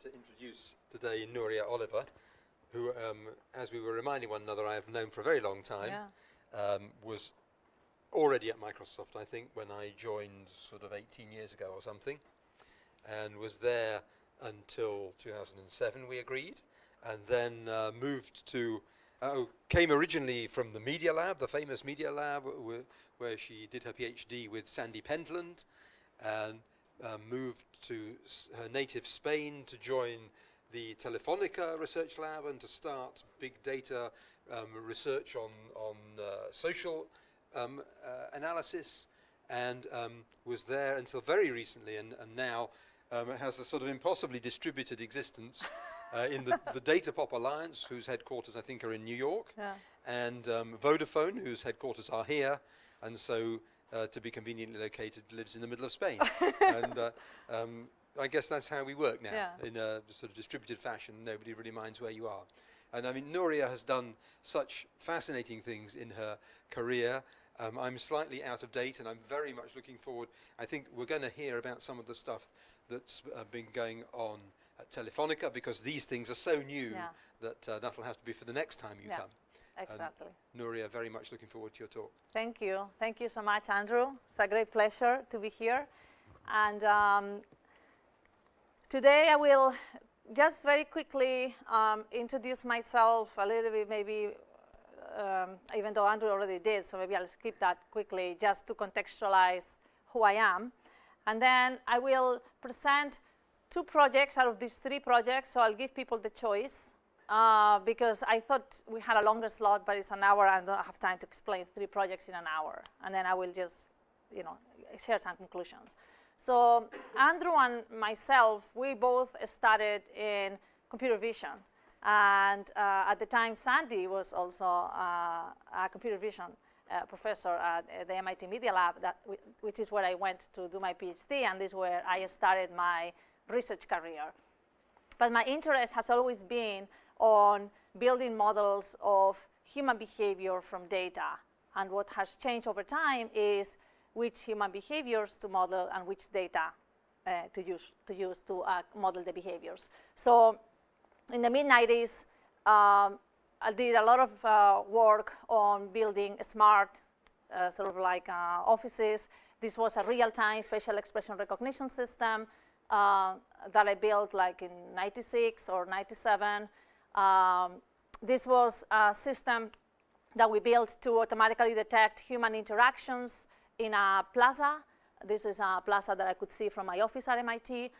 to introduce today Nuria Oliver, who, as we were reminding one another, I have known for a very long time, was already at Microsoft, I think, when I joined sort of 18 years ago or something, and was there until 2007, we agreed, and then moved to, came originally from the Media Lab, the famous Media Lab, where she did her PhD with Sandy Pentland, and moved to her native Spain to join the Telefonica Research Lab and to start big data research on social analysis, and was there until very recently, and now has a sort of impossibly distributed existence in the Data Pop Alliance, whose headquarters I think are in New York, and Vodafone, whose headquarters are here, and so to be conveniently located, lives in the middle of Spain. And I guess that's how we work now, in a sort of distributed fashion. Nobody really minds where you are. And I mean, Nuria has done such fascinating things in her career. I'm slightly out of date, and I'm very much looking forward. I think we're going to hear about some of the stuff that's been going on at Telefonica, because these things are so new that that'll have to be for the next time you come. Exactly. Nuria, very much looking forward to your talk. Thank you. Thank you so much, Andrew. It's a great pleasure to be here. And today I will just very quickly introduce myself a little bit, maybe, even though Andrew already did, so maybe I'll skip that quickly just to contextualize who I am. And then I will present 2 projects out of these 3 projects, so I'll give people the choice. Because I thought we had a longer slot, but it's an hour, and I don't have time to explain 3 projects in an hour. And then I will just, share some conclusions. So Andrew and myself, we both started in computer vision. And at the time, Sandy was also a computer vision professor at the MIT Media Lab, which is where I went to do my PhD, and this is where I started my research career. But my interest has always been on building models of human behavior from data. And what has changed over time is which human behaviors to model and which data to use to model the behaviors. So in the mid-90s, I did a lot of work on building smart, sort of like offices. This was a real-time facial expression recognition system that I built like in 96 or 97. This was a system that we built to automatically detect human interactions in a plaza. This is a plaza that I could see from my office at MIT,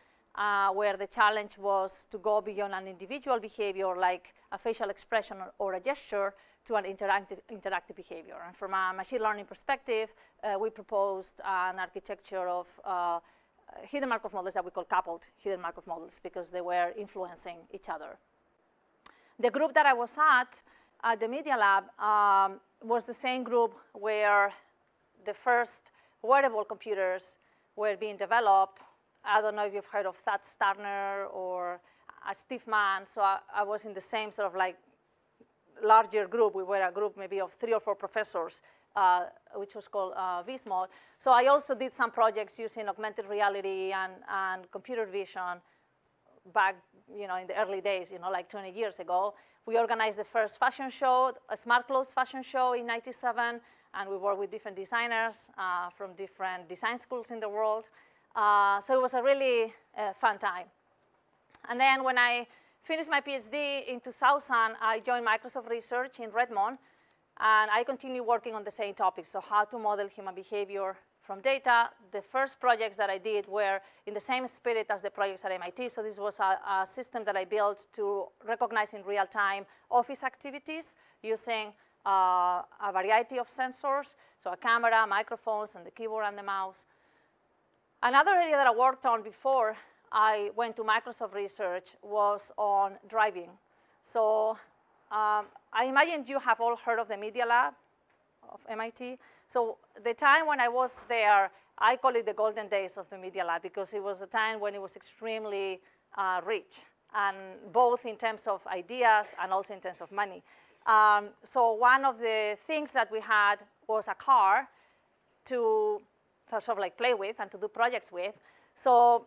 where the challenge was to go beyond an individual behavior like a facial expression or a gesture to an interactive behavior. And from a machine learning perspective, we proposed an architecture of hidden Markov models that we call coupled hidden Markov models, because they were influencing each other. The group that I was at the Media Lab, was the same group where the first wearable computers were being developed. I don't know if you've heard of Thad Starner or Steve Mann. So I was in the same sort of like larger group. We were a group maybe of 3 or 4 professors, which was called VSMOD. So I also did some projects using augmented reality and computer vision back, in the early days, like 20 years ago. We organized the first fashion show, a smart clothes fashion show in '97, and we worked with different designers from different design schools in the world. So it was a really fun time. And then when I finished my PhD in 2000, I joined Microsoft Research in Redmond, and I continued working on the same topic, so how to model human behavior from data. The first projects that I did were in the same spirit as the projects at MIT. So this was a system that I built to recognize in real time office activities using a variety of sensors, so a camera, microphones, and the keyboard and the mouse. Another area that I worked on before I went to Microsoft Research was on driving. So I imagine you have all heard of the Media Lab of MIT. So the time when I was there, I call it the golden days of the Media Lab, because it was a time when it was extremely rich, and both in terms of ideas and also in terms of money. So one of the things that we had was a car to sort of like play with and to do projects with. So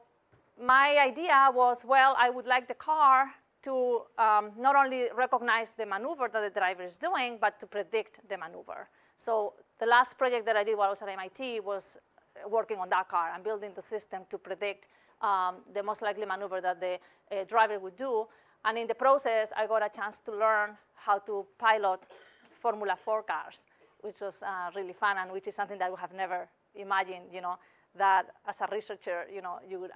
my idea was, well, I would like the car to not only recognize the maneuver that the driver is doing, but to predict the maneuver. So the last project that I did while I was at MIT was working on that car and building the system to predict the most likely maneuver that the driver would do. And in the process, I got a chance to learn how to pilot Formula 4 cars, which was really fun, and which is something that I would have never imagined, that as a researcher,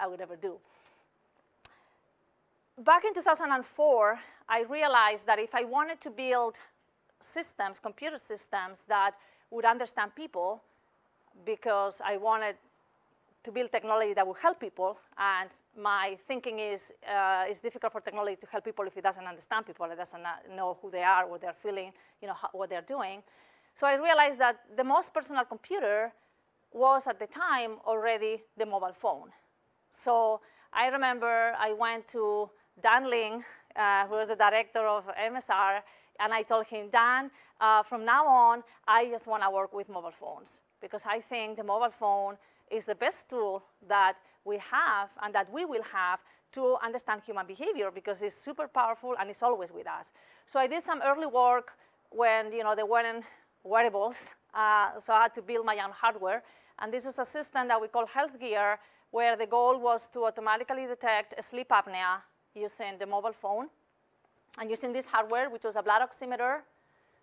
I would ever do. Back in 2004, I realized that if I wanted to build systems, computer systems that would understand people, because I wanted to build technology that would help people, and my thinking is it's difficult for technology to help people if it doesn't understand people, it doesn't know who they are, what they're feeling, what they're doing. So I realized that the most personal computer was at the time already the mobile phone. So I remember I went to Dan Ling, who was the director of MSR, and I told him, Dan, from now on, I just want to work with mobile phones, because I think the mobile phone is the best tool that we have and that we will have to understand human behavior, because it's super powerful and it's always with us. So I did some early work when there weren't wearables, so I had to build my own hardware. And this is a system that we call Health Gear, where the goal was to automatically detect sleep apnea using the mobile phone and using this hardware, which was a blood oximeter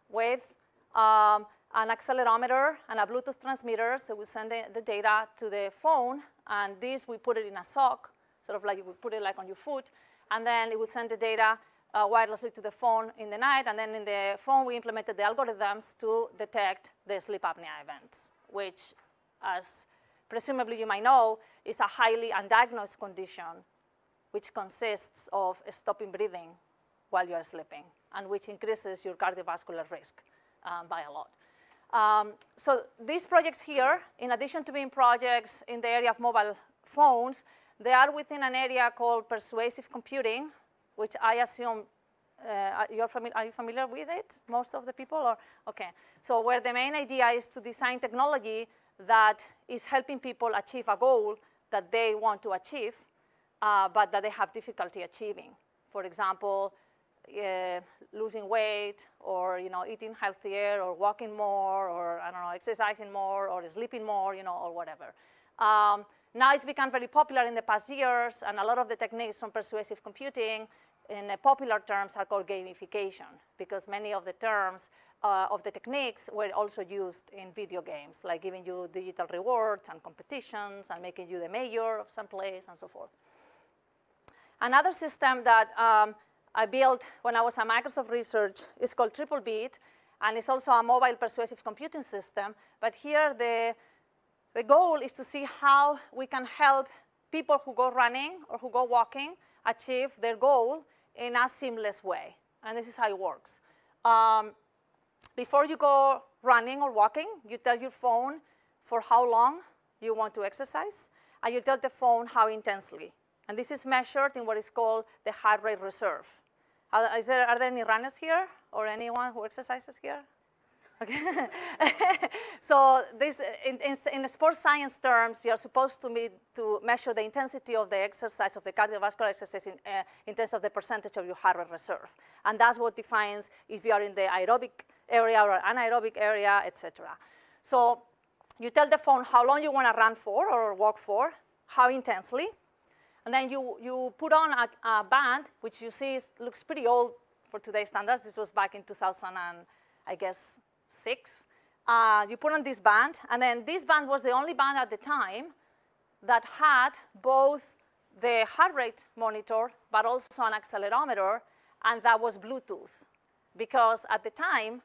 with an accelerometer and a Bluetooth transmitter. So we send the data to the phone, and this we put it in a sock, sort of like you would put it like on your foot, and then it would send the data wirelessly to the phone in the night, and then in the phone we implemented the algorithms to detect the sleep apnea events, which, as presumably you might know, is a highly undiagnosed condition, which consists of stopping breathing while you are sleeping, and which increases your cardiovascular risk by a lot. So these projects here, in addition to being projects in the area of mobile phones, they are within an area called persuasive computing, which I assume are you familiar with it, most of the people? Or? Okay. So where the main idea is to design technology that is helping people achieve a goal that they want to achieve, but that they have difficulty achieving. For example, losing weight, or eating healthier, or walking more, or I don't know, exercising more, or sleeping more, or whatever. Now it's become very popular in the past years, and a lot of the techniques from persuasive computing, in popular terms, are called gamification, because many of the terms of the techniques were also used in video games, like giving you digital rewards and competitions, and making you the mayor of some place, and so forth. Another system that I built when I was at Microsoft Research is called Triple Beat, and it's also a mobile persuasive computing system. But here the goal is to see how we can help people who go running or who go walking achieve their goal in a seamless way. And this is how it works. Before you go running or walking, you tell your phone for how long you want to exercise, and you tell the phone how intensely. And this is measured in what is called the heart rate reserve. Are there any runners here, or anyone who exercises here? Okay. So this, in sports science terms, you're supposed to measure the intensity of the exercise, of the cardiovascular exercise, in terms of the percentage of your heart rate reserve. And that's what defines if you are in the aerobic area or anaerobic area, et cetera. So you tell the phone how long you want to run for or walk for, how intensely. And then you put on a band, which you see looks pretty old for today's standards. This was back in 2006. You put on this band, and then this band was the only band at the time that had both the heart rate monitor, but also an accelerometer, and that was Bluetooth. Because at the time,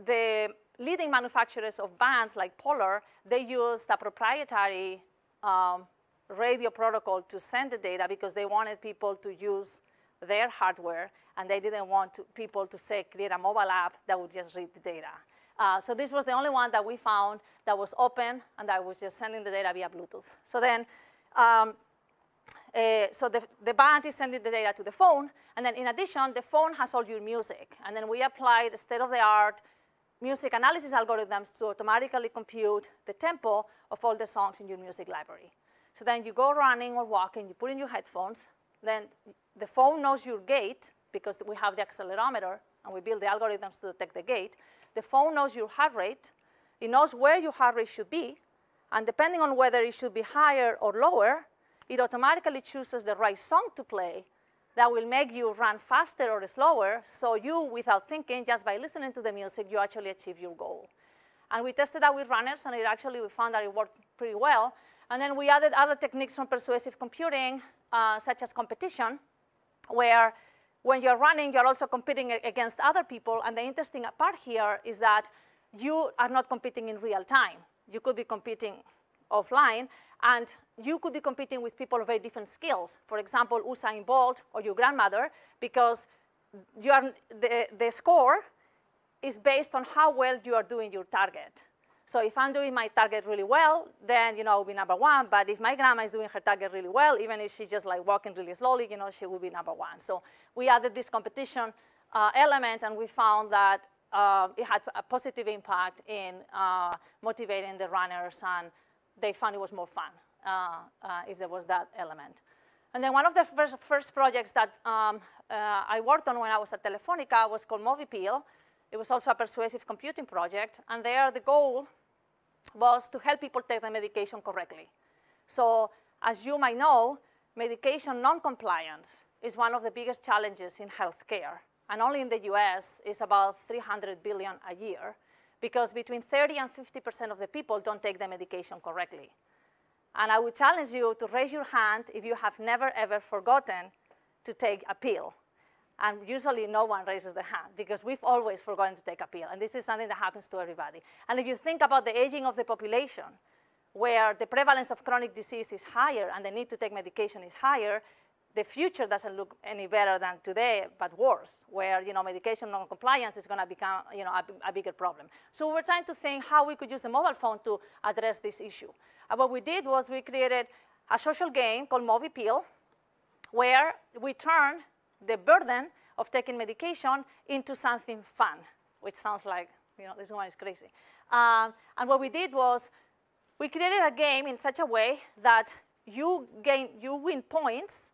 the leading manufacturers of bands, like Polar, they used a proprietary radio protocol to send the data, because they wanted people to use their hardware, and they didn't want people to, say, create a mobile app that would just read the data. So this was the only one that we found that was open and that was just sending the data via Bluetooth. So then, the band is sending the data to the phone, and then in addition, the phone has all your music. And then we applied state-of-the-art music analysis algorithms to automatically compute the tempo of all the songs in your music library. So then you go running or walking, you put in your headphones, then the phone knows your gait because we have the accelerometer and we build the algorithms to detect the gait. The phone knows your heart rate. It knows where your heart rate should be. And depending on whether it should be higher or lower, it automatically chooses the right song to play that will make you run faster or slower. So you, without thinking, just by listening to the music, you actually achieve your goal. And we tested that with runners, and we found that it worked pretty well. And then we added other techniques from persuasive computing, such as competition, where when you're running, you're also competing against other people. And the interesting part here is that you are not competing in real time. You could be competing offline, and you could be competing with people of very different skills. For example, Usain Bolt or your grandmother, because the score is based on how well you are doing your target. So if I'm doing my target really well, then I'll be number one. But if my grandma is doing her target really well, even if she's just like walking really slowly, she will be number one. So we added this competition element, and we found that it had a positive impact in motivating the runners, and they found it was more fun if there was that element. And then one of the first projects that I worked on when I was at Telefonica was called MoviePeel. It was also a persuasive computing project, and there the goal was to help people take the medication correctly. So as you might know, medication non-compliance is one of the biggest challenges in healthcare. And only in the US, it's about $300 billion a year, because between 30 and 50% of the people don't take the medication correctly. And I would challenge you to raise your hand if you have never, ever forgotten to take a pill. And usually no one raises their hand, because we've always forgotten to take a pill. And this is something that happens to everybody. And if you think about the aging of the population, where the prevalence of chronic disease is higher and the need to take medication is higher, the future doesn't look any better than today, but worse, where medication non-compliance is going to become a bigger problem. So we're trying to think how we could use the mobile phone to address this issue. And what we did was we created a social game called MoviePeel, where we turned the burden of taking medication into something fun, which sounds like this one is crazy. And what we did was we created a game in such a way that you win points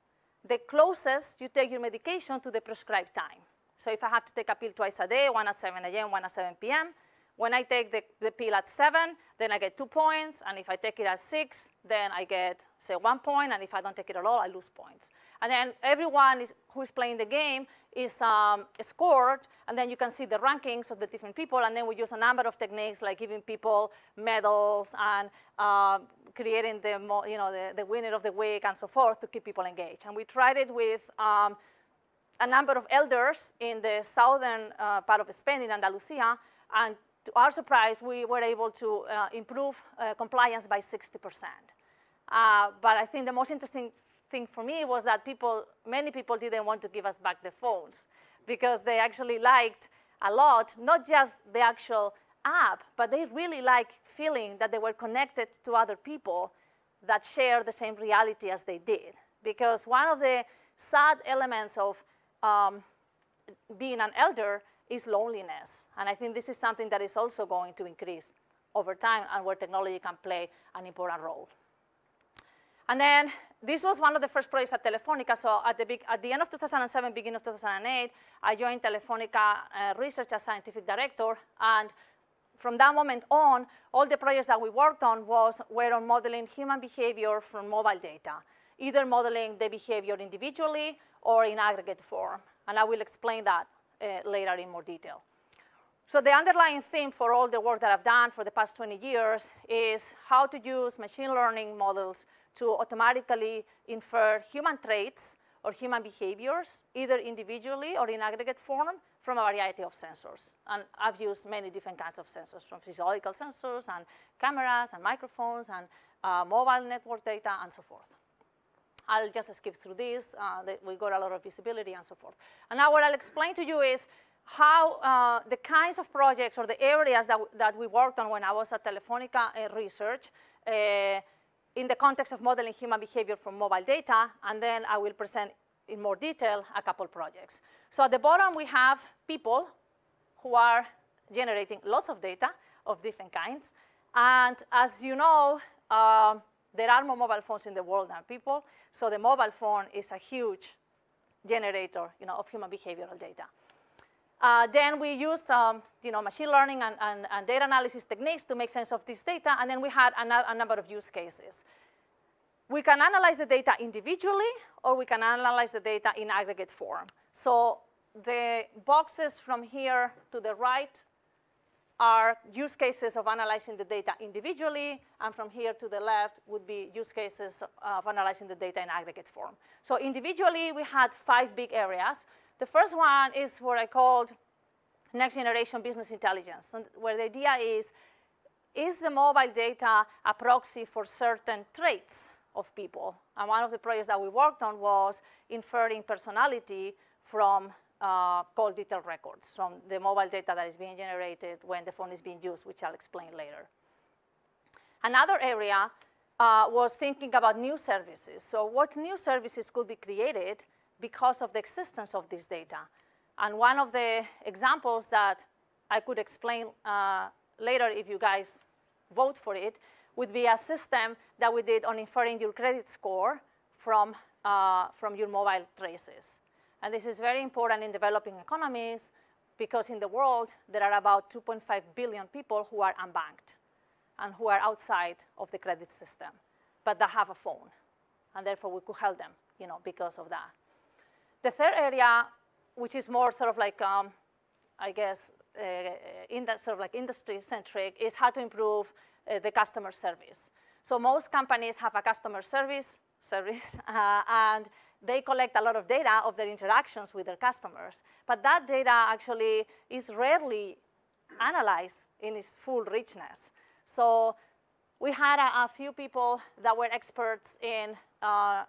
the closest you take your medication to the prescribed time. So if I have to take a pill twice a day, one at 7 a.m., one at 7 p.m., when I take the pill at 7, then I get 2 points. And if I take it at 6, then I get, say, 1 point. And if I don't take it at all, I lose points. And then everyone who is playing the game is scored. And then you can see the rankings of the different people. And then we use a number of techniques, like giving people medals and creating the winner of the week and so forth to keep people engaged. And we tried it with a number of elders in the southern part of Spain, in Andalusia. And to our surprise, we were able to improve compliance by 60%. But I think the most interesting thing for me was that many people didn't want to give us back the phones, because they actually liked a lot, not just the actual app, but they really liked feeling that they were connected to other people that share the same reality as they did. Because one of the sad elements of being an elder is loneliness. And I think this is something that is also going to increase over time, and where technology can play an important role. And then this was one of the first projects at Telefonica. So at the end of 2007, beginning of 2008, I joined Telefonica Research as scientific director. And from that moment on, all the projects that we worked on were on modeling human behavior from mobile data, either modeling the behavior individually or in aggregate form. And I will explain that later in more detail. So the underlying theme for all the work that I've done for the past 20 years is how to use machine learning models to automatically infer human traits or human behaviors, either individually or in aggregate form, from a variety of sensors. And I've used many different kinds of sensors, from physiological sensors and cameras and microphones and mobile network data and so forth. I'll just skip through this. We got a lot of visibility and so forth. And now what I'll explain to you is how the kinds of projects or the areas that we worked on when I was at Telefonica Research in the context of modeling human behavior from mobile data, and then I will present in more detail a couple projects. So at the bottom, we have people who are generating lots of data of different kinds. And as you know, there are more mobile phones in the world than people, so the mobile phone is a huge generator, of human behavioral data. Then we used, machine learning and data analysis techniques to make sense of this data, and then we had a number of use cases. We can analyze the data individually, or we can analyze the data in aggregate form. So the boxes from here to the right are use cases of analyzing the data individually, and from here to the left would be use cases of analyzing the data in aggregate form. So individually, we had 5 big areas. The first one is what I called next generation business intelligence, where the idea is the mobile data a proxy for certain traits of people? And one of the projects that we worked on was inferring personality from call detail records, from the mobile data that is being generated when the phone is being used, which I'll explain later. Another area was thinking about new services. So what new services could be created because of the existence of this data? And one of the examples that I could explain later if you guys vote for it would be a system that we did on inferring your credit score from your mobile traces. And this is very important in developing economies because in the world, there are about 2.5 billion people who are unbanked and who are outside of the credit system, but that have a phone. And therefore, we could help them, because of that. The third area, which is more sort of like, I guess, industry-centric, is how to improve the customer service. So most companies have a customer service, and they collect a lot of data of their interactions with their customers. But that data actually is rarely analyzed in its full richness. So we had a few people that were experts in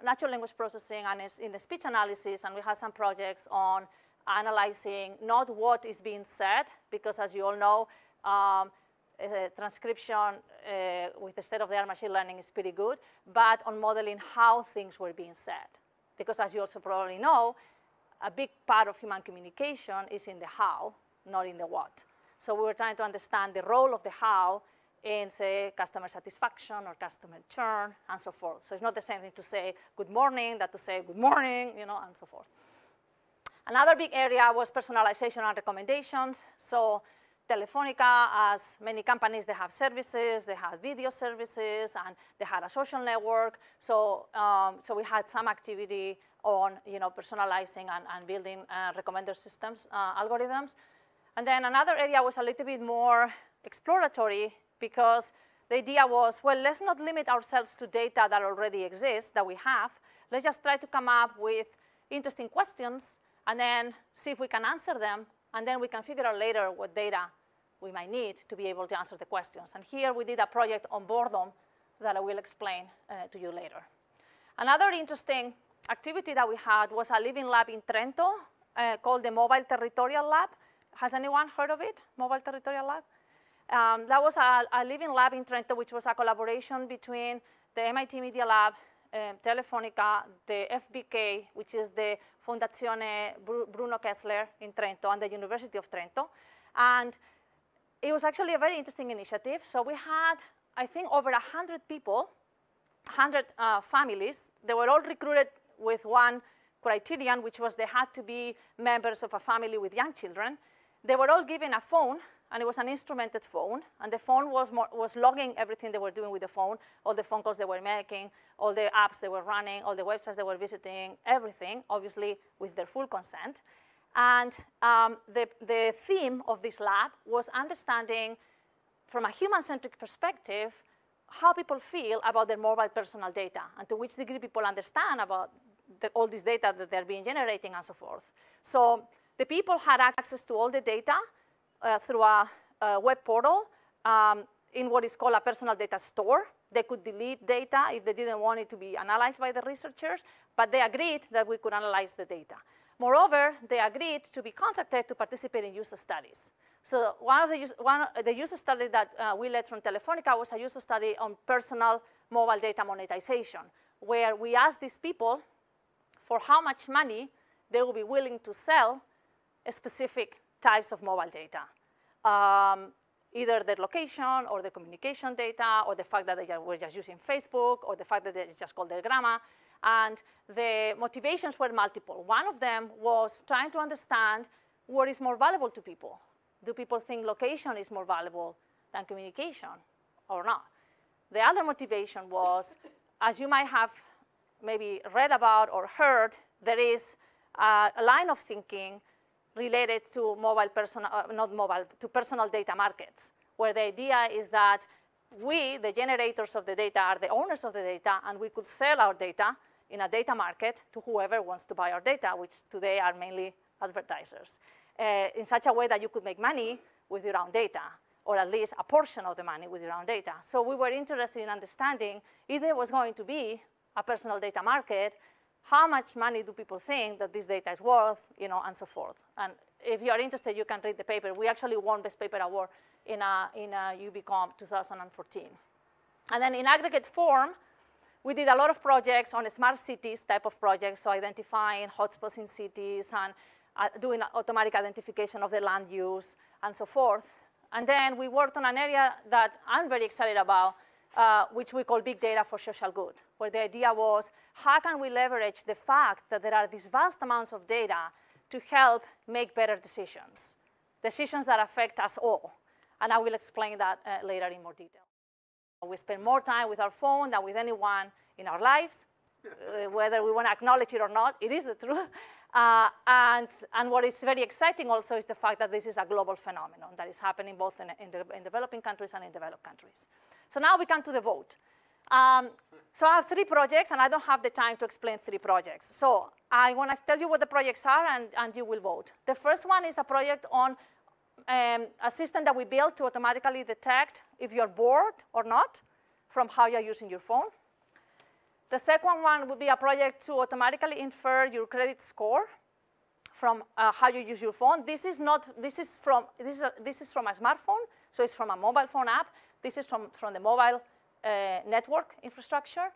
natural language processing and in speech analysis, and we had some projects on analyzing not what is being said, because as you all know, transcription with the state-of-the-art machine learning is pretty good, but on modeling how things were being said. Because as you also probably know, a big part of human communication is in the how, not in the what. So we were trying to understand the role of the how in, say, customer satisfaction or customer churn, and so forth. So it's not the same thing to say good morning that to say good morning, and so forth. Another big area was personalization and recommendations. So Telefonica, as many companies, they have services, they have video services, and they had a social network. So, so we had some activity on, personalizing and building recommender systems, algorithms. And then another area was a little bit more exploratory, because the idea was, well, let's not limit ourselves to data that already exists, that we have. Let's just try to come up with interesting questions, and then see if we can answer them. And then we can figure out later what data we might need to be able to answer the questions. And here we did a project on Boredom that I will explain to you later. Another interesting activity that we had was a living lab in Trento called the Mobile Territorial Lab. Has anyone heard of it, Mobile Territorial Lab? That was a living lab in Trento, which was a collaboration between the MIT Media Lab, Telefonica, the FBK, which is the Fondazione Bruno Kessler in Trento, and the University of Trento. And it was actually a very interesting initiative. So we had, I think, over 100 people, 100 families. They were all recruited with one criterion, which was they had to be members of a family with young children. They were all given a phone, and it was an instrumented phone. And the phone was logging everything they were doing with the phone, all the phone calls they were making, all the apps they were running, all the websites they were visiting, everything, obviously with their full consent. And the theme of this lab was understanding, from a human-centric perspective, how people feel about their mobile personal data, and to which degree people understand about all this data that they're being generating, and so forth. So the people had access to all the data through a web portal in what is called a personal data store. They could delete data if they didn't want it to be analyzed by the researchers, but they agreed that we could analyze the data. Moreover, they agreed to be contacted to participate in user studies. So the user study that we led from Telefonica was a user study on personal mobile data monetization, where we asked these people for how much money they will be willing to sell specific types of mobile data. either their location or the communication data or the fact that they were just using Facebook or the fact that it's just called their grandma. And the motivations were multiple. One of them was trying to understand what is more valuable to people. Do people think location is more valuable than communication or not? The other motivation was, as you might have maybe read about or heard, there is a line of thinking related to to personal data markets, where the idea is that we, the generators of the data, are the owners of the data, and we could sell our data in a data market to whoever wants to buy our data, which today are mainly advertisers, in such a way that you could make money with your own data, or at least a portion of the money with your own data. So we were interested in understanding if there was going to be a personal data market, how much money do people think that this data is worth, and so forth. And if you are interested, you can read the paper. We actually won Best Paper Award in a UBComp 2014. And then in aggregate form, we did a lot of projects on smart cities type of projects, so identifying hotspots in cities and doing automatic identification of the land use and so forth. And then we worked on an area that I'm very excited about, which we call big data for social good, where the idea was, how can we leverage the fact that there are these vast amounts of data to help make better decisions that affect us all? And I will explain that later in more detail. We spend more time with our phone than with anyone in our lives, whether we want to acknowledge it or not. It is the truth. And what is very exciting also is the fact that this is a global phenomenon that is happening both in developing countries and in developed countries. So now we come to the vote. So I have 3 projects, and I don't have the time to explain 3 projects. So I want to tell you what the projects are, and you will vote. The first one is a project on a system that we built to automatically detect if you're bored or not from how you're using your phone. The second one would be a project to automatically infer your credit score from how you use your phone. This is from a smartphone, so it's from a mobile phone app. This is from the mobile network infrastructure.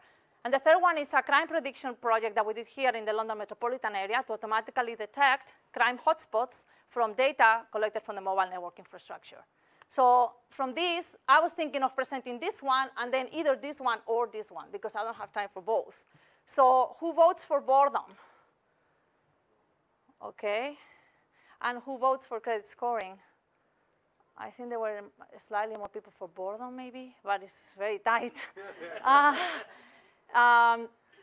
And the third one is a crime prediction project that we did here in the London metropolitan area to automatically detect crime hotspots from data collected from the mobile network infrastructure. So from this, I was thinking of presenting this one, and then either this one or this one, because I don't have time for both. So who votes for boredom? OK. And who votes for credit scoring? I think there were slightly more people for boredom, maybe, but it's very tight.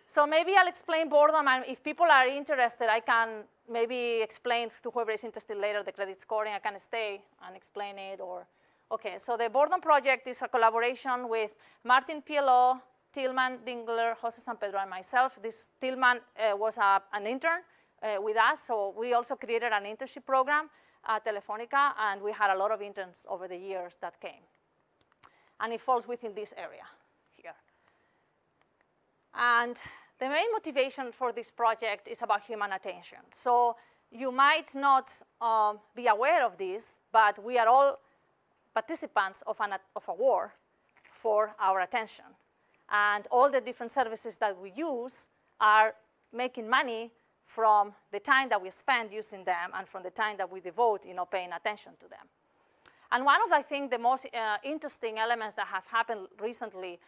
So maybe I'll explain boredom, and if people are interested, I can maybe explain to whoever is interested later the credit scoring. I can stay and explain it, or OK. So the Boredom project is a collaboration with Martin PLO, Tillman, Dingler, Jose San Pedro, and myself. This Tillman was an intern with us, so we also created an internship program at Telefonica, and we had a lot of interns over the years that came. And it falls within this area here. And the main motivation for this project is about human attention. So you might not be aware of this, but we are all participants of a war for our attention. And all the different services that we use are making money from the time that we spend using them and from the time that we devote, paying attention to them. And one of, I think, the most interesting elements that have happened recently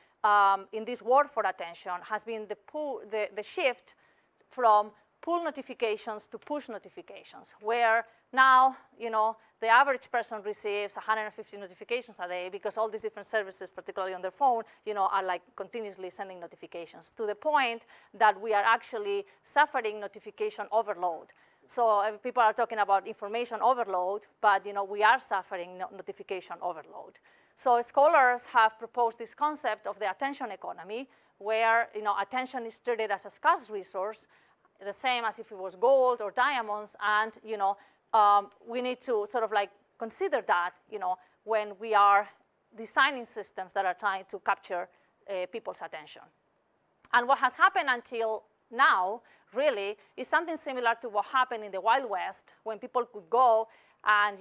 in this war for attention has been the shift from pull notifications to push notifications, where now, the average person receives 150 notifications a day because all these different services, particularly on their phone, are like continuously sending notifications, to the point that we are actually suffering notification overload. So people are talking about information overload, but we are suffering notification overload. So scholars have proposed this concept of the attention economy, where attention is treated as a scarce resource, the same as if it was gold or diamonds, and we need to sort of like consider that when we are designing systems that are trying to capture people's attention. And what has happened until now, really, is something similar to what happened in the Wild West, when people could go and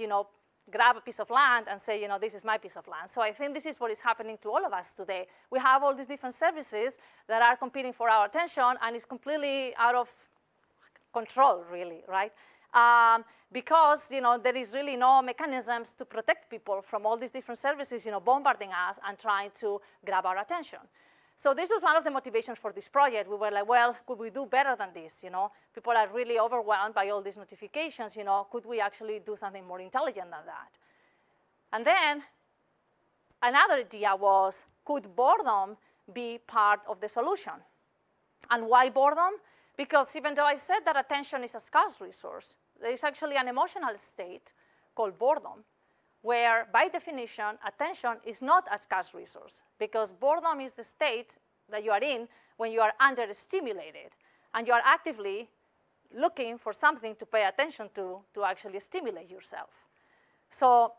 grab a piece of land and say, this is my piece of land. So I think this is what is happening to all of us today. We have all these different services that are competing for our attention, and it's completely out of control, really, right? because there is really no mechanisms to protect people from all these different services bombarding us and trying to grab our attention. So this was one of the motivations for this project. We were like, well, could we do better than this? People are really overwhelmed by all these notifications. Could we actually do something more intelligent than that? And then another idea was, could boredom be part of the solution? And why boredom? Because even though I said that attention is a scarce resource, there is actually an emotional state called boredom, where by definition, attention is not a scarce resource, because boredom is the state that you are in when you are understimulated, and you are actively looking for something to pay attention to actually stimulate yourself. So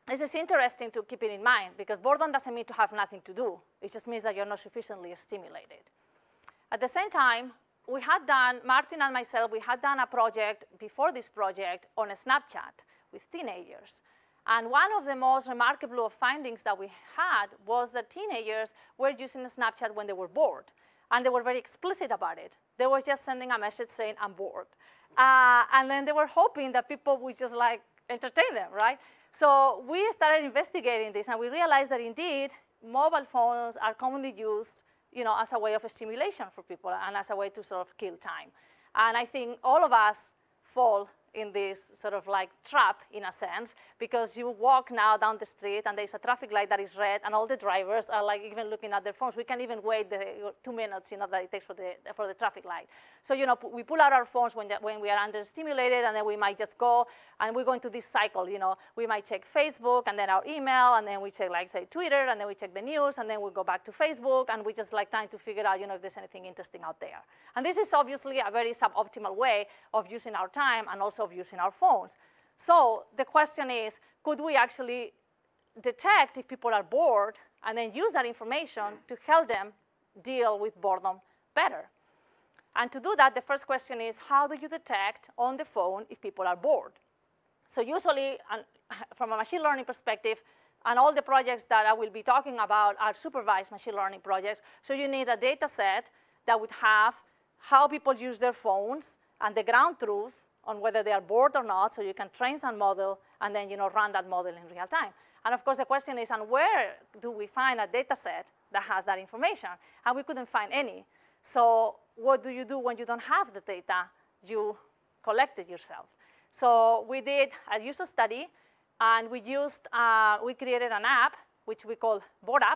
this is interesting to keep it in mind, because boredom doesn't mean to have nothing to do. It just means that you're not sufficiently stimulated. At the same time, we had done, Martin and myself, we had done a project before this project on a Snapchat with teenagers. And one of the most remarkable findings that we had was that teenagers were using Snapchat when they were bored. And they were very explicit about it. They were just sending a message saying, I'm bored. And then they were hoping that people would just entertain them, right? So we started investigating this, and we realized that indeed, mobile phones are commonly used as a way of stimulation for people and as a way to sort of kill time. And I think all of us fall in this sort of trap, in a sense, because you walk now down the street and there's a traffic light that is red, and all the drivers are even looking at their phones. We can't even wait the 2 minutes that it takes for the traffic light. So we pull out our phones when we are understimulated, and then we might just go, and we go into this cycle. We might check Facebook, and then our email, and then we check say Twitter, and then we check the news, and then we go back to Facebook, and we just trying to figure out if there's anything interesting out there. And this is obviously a very suboptimal way of using our time and also of using our phones. So the question is, could we actually detect if people are bored and then use that information to help them deal with boredom better? And to do that, the first question is, how do you detect on the phone if people are bored? So usually, from a machine learning perspective, and all the projects that I will be talking about are supervised machine learning projects, so you need a data set that would have how people use their phones and the ground truth on whether they are bored or not, so you can train some model and then run that model in real time. And of course, the question is, and where do we find a data set that has that information? And we couldn't find any. So what do you do when you don't have the data you collected yourself? So we did a user study, and we created an app, which we call Boredom,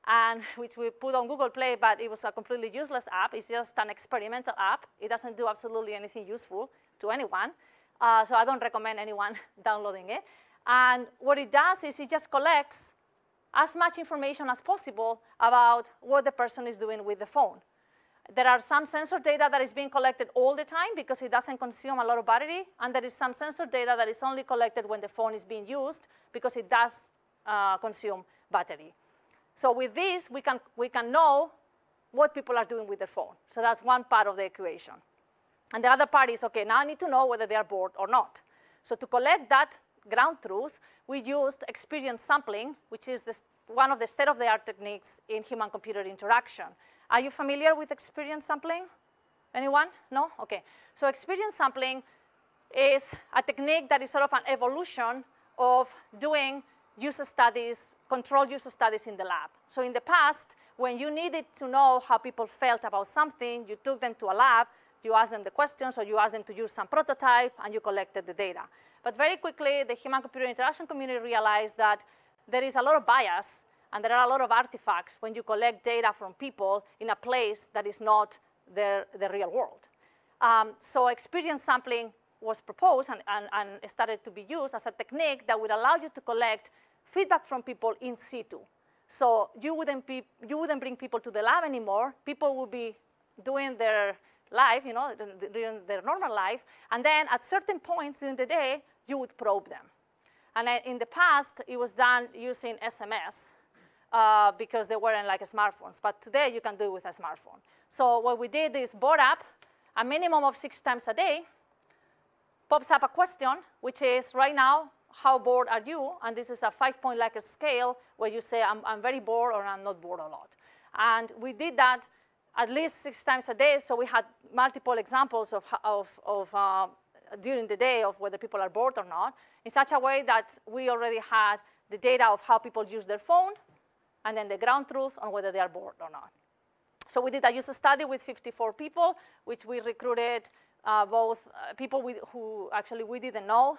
and which we put on Google Play, but it was a completely useless app. It's just an experimental app. It doesn't do absolutely anything useful to anyone. So I don't recommend anyone downloading it. And what it does is it just collects as much information as possible about what the person is doing with the phone. There are some sensor data that is being collected all the time because it doesn't consume a lot of battery, and there is some sensor data that is only collected when the phone is being used because it does consume battery. So with this, we can know what people are doing with their phone. So that's one part of the equation. And the other part is, OK, now I need to know whether they are bored or not. So to collect that ground truth, we used experience sampling, which is one of the state-of-the-art techniques in human-computer interaction. Are you familiar with experience sampling? Anyone? No? OK. So experience sampling is a technique that is sort of an evolution of doing user studies, controlled user studies in the lab. So in the past, when you needed to know how people felt about something, you took them to a lab, you asked them the questions, or you asked them to use some prototype, and you collected the data. But very quickly, the human-computer interaction community realized that there is a lot of bias, and there are a lot of artifacts when you collect data from people in a place that is not the real world. So experience sampling was proposed and started to be used as a technique that would allow you to collect feedback from people in situ. So you wouldn't bring people to the lab anymore. People would be doing their life, during their normal life. And then at certain points during the day, you would probe them. And in the past, it was done using SMS because they weren't like smartphones. But today, you can do it with a smartphone. So what we did is Boredom, a minimum of 6 times a day, pops up a question, which is right now, how bored are you? And this is a 5-point Likert scale where you say, I'm very bored or I'm not bored a lot. And we did that at least 6 times a day. So we had multiple examples of during the day of whether people are bored or not, in such a way that we already had the data of how people use their phone, and then the ground truth on whether they are bored or not. So we did a user study with 54 people, which we recruited both people who actually we didn't know.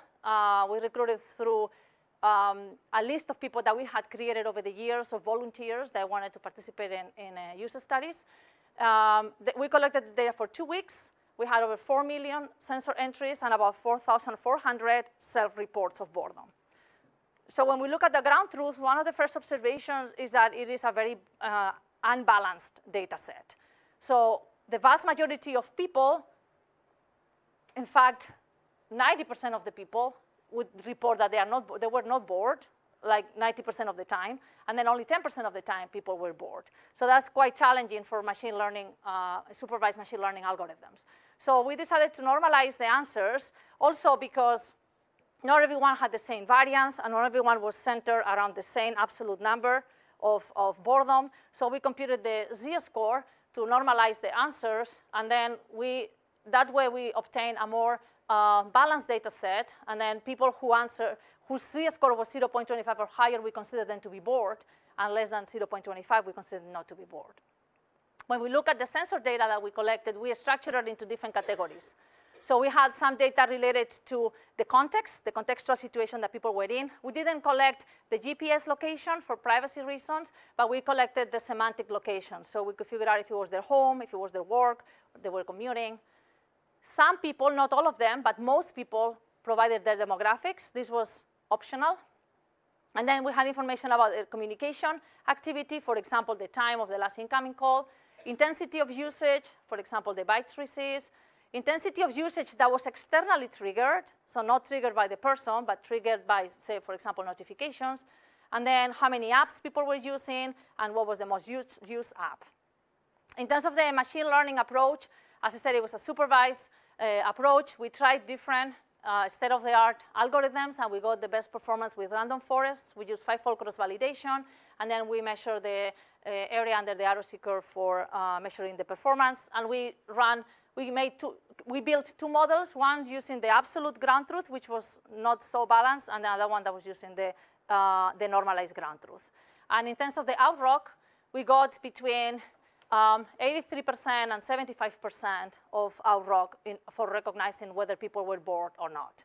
We recruited through a list of people that we had created over the years of volunteers that wanted to participate in user studies. We collected the data for 2 weeks. We had over 4 million sensor entries and about 4,400 self-reports of boredom. So when we look at the ground truth, one of the first observations is that it is a very unbalanced data set. So the vast majority of people, in fact, 90% of the people would report that they were not bored, like 90% of the time, and then only 10% of the time people were bored. So that's quite challenging for machine learning, supervised machine learning algorithms. So we decided to normalize the answers, also because not everyone had the same variance, and not everyone was centered around the same absolute number of boredom. So we computed the z-score to normalize the answers, and then that way we obtain a more balanced data set, and then people whose z-score was 0.25 or higher, we consider them to be bored, and less than 0.25, we consider them not to be bored. When we look at the sensor data that we collected, we structured it into different categories. So we had some data related to the context, the contextual situation that people were in. We didn't collect the GPS location for privacy reasons, but we collected the semantic location. So we could figure out if it was their home, if it was their work, if they were commuting. Some people, not all of them, but most people provided their demographics. This was optional. And then we had information about their communication activity, for example, the time of the last incoming call, intensity of usage, for example, the bytes received, intensity of usage that was externally triggered, so not triggered by the person, but triggered by, say, for example, notifications, and then how many apps people were using, and what was the most used app. In terms of the machine learning approach, as I said, it was a supervised approach. We tried different state-of-the-art algorithms, and we got the best performance with random forests. We used 5-fold cross-validation, and then we measured the area under the ROC curve for measuring the performance. And we built 2 models, one using the absolute ground truth, which was not so balanced, and the other one that was using the normalized ground truth. And in terms of the outrock, we got between 83% and 75% of outrock for recognizing whether people were bored or not.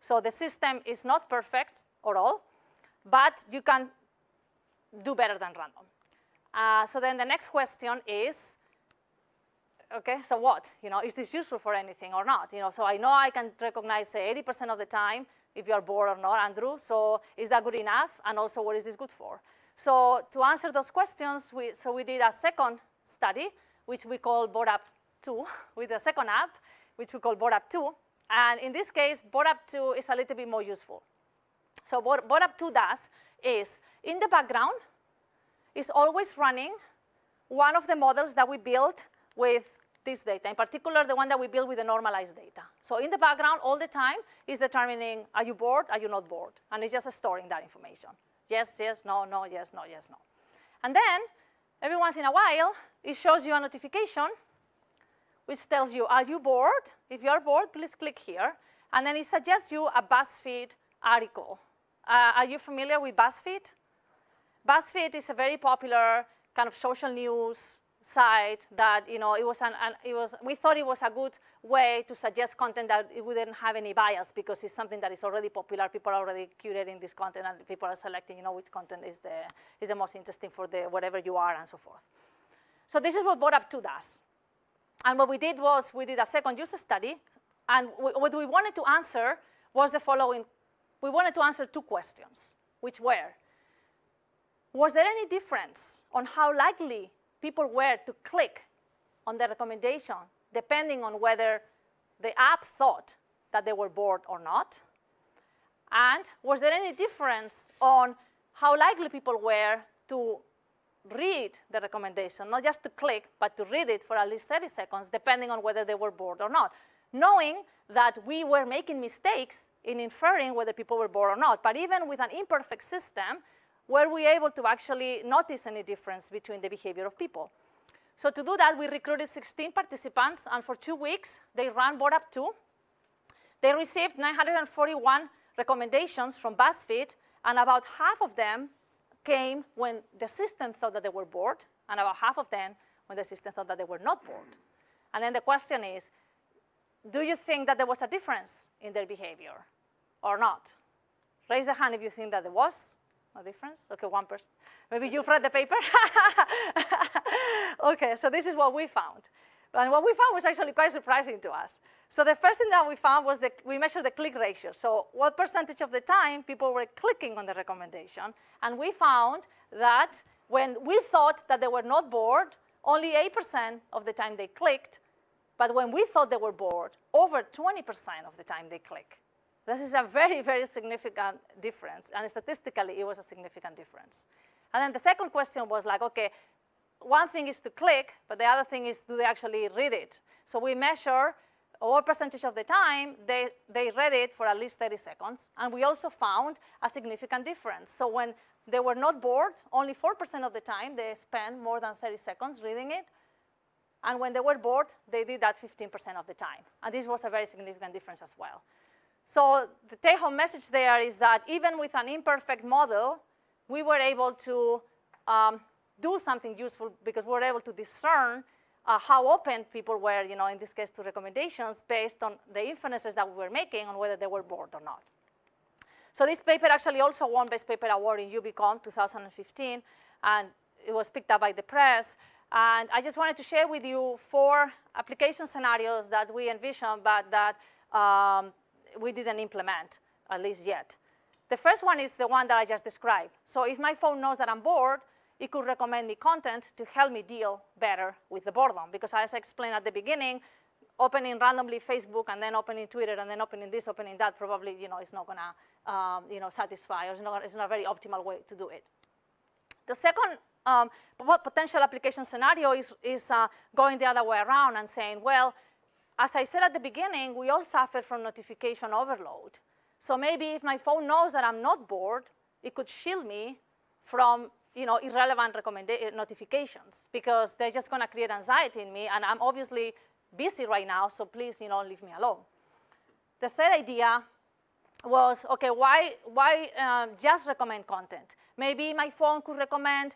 So the system is not perfect at all, but you can do better than random. So then the next question is, okay, so what? Is this useful for anything or not? So I know I can recognize, say, 80% of the time if you are bored or not, Andrew. So is that good enough? And also, what is this good for? So to answer those questions, we did a second study, which we call Boredom 2, with a second app, which we call Boredom 2. And in this case, Boredom 2 is a little bit more useful. So what Boredom 2 does is, in the background, is always running one of the models that we built with this data, in particular, the one that we built with the normalized data. So in the background, all the time, is determining, are you bored, are you not bored? And it's just storing that information. Yes, yes, no, no, yes, no, yes, no. And then, every once in a while, it shows you a notification which tells you, are you bored? If you're bored, please click here. And then it suggests you a BuzzFeed article. Are you familiar with BuzzFeed? BuzzFeed is a very popular kind of social news site that, we thought it was a good way to suggest content that it wouldn't have any bias, because it's something that is already popular. People are already curating this content, and people are selecting, which content is the most interesting for whatever you are, and so forth. So this is what Boredom 2 does. And what we did was we did a second user study, and what we wanted to answer was the following. We wanted to answer 2 questions, which were, was there any difference on how likely people were to click on the recommendation depending on whether the app thought that they were bored or not? And was there any difference on how likely people were to read the recommendation, not just to click, but to read it for at least 30 seconds, depending on whether they were bored or not, knowing that we were making mistakes in inferring whether people were bored or not. But even with an imperfect system, were we able to actually notice any difference between the behavior of people? So to do that, we recruited 16 participants, and for 2 weeks, they ran Boredom 2. They received 941 recommendations from BuzzFeed, and about half of them came when the system thought that they were bored, and about half of them when the system thought that they were not bored. And then the question is, do you think that there was a difference in their behavior or not? Raise a hand if you think that there was a difference. Okay, one person. Maybe you've read the paper? Okay, so this is what we found. And what we found was actually quite surprising to us. So the first thing that we found was that we measured the click ratio. So what percentage of the time people were clicking on the recommendation. And we found that when we thought that they were not bored, only 8% of the time they clicked. But when we thought they were bored, over 20% of the time they click. This is a very, very significant difference. And statistically, it was a significant difference. And then the second question was like, OK, one thing is to click, but the other thing is, do they actually read it? So we measure what percentage of the time they read it for at least 30 seconds. And we also found a significant difference. So when they were not bored, only 4% of the time they spent more than 30 seconds reading it. And when they were bored, they did that 15% of the time. And this was a very significant difference as well. So the take-home message there is that even with an imperfect model, we were able to do something useful because we were able to discern how open people were, in this case, to recommendations based on the inferences that we were making on whether they were bored or not. So this paper actually also won Best Paper Award in UBCon 2015, and it was picked up by the press. And I just wanted to share with you 4 application scenarios that we envisioned, but that we didn't implement, at least yet. The first one is the one that I just described. So if my phone knows that I'm bored, it could recommend me content to help me deal better with the boredom. Because as I explained at the beginning, opening randomly Facebook and then opening Twitter and then opening this, opening that, probably is not going to satisfy, or it's not a very optimal way to do it. The second potential application scenario is going the other way around and saying, well, as I said at the beginning, we all suffer from notification overload. So maybe if my phone knows that I'm not bored, it could shield me from irrelevant notifications, because they're just going to create anxiety in me, and I'm obviously busy right now, so please leave me alone. The third idea was, OK, why just recommend content? Maybe my phone could recommend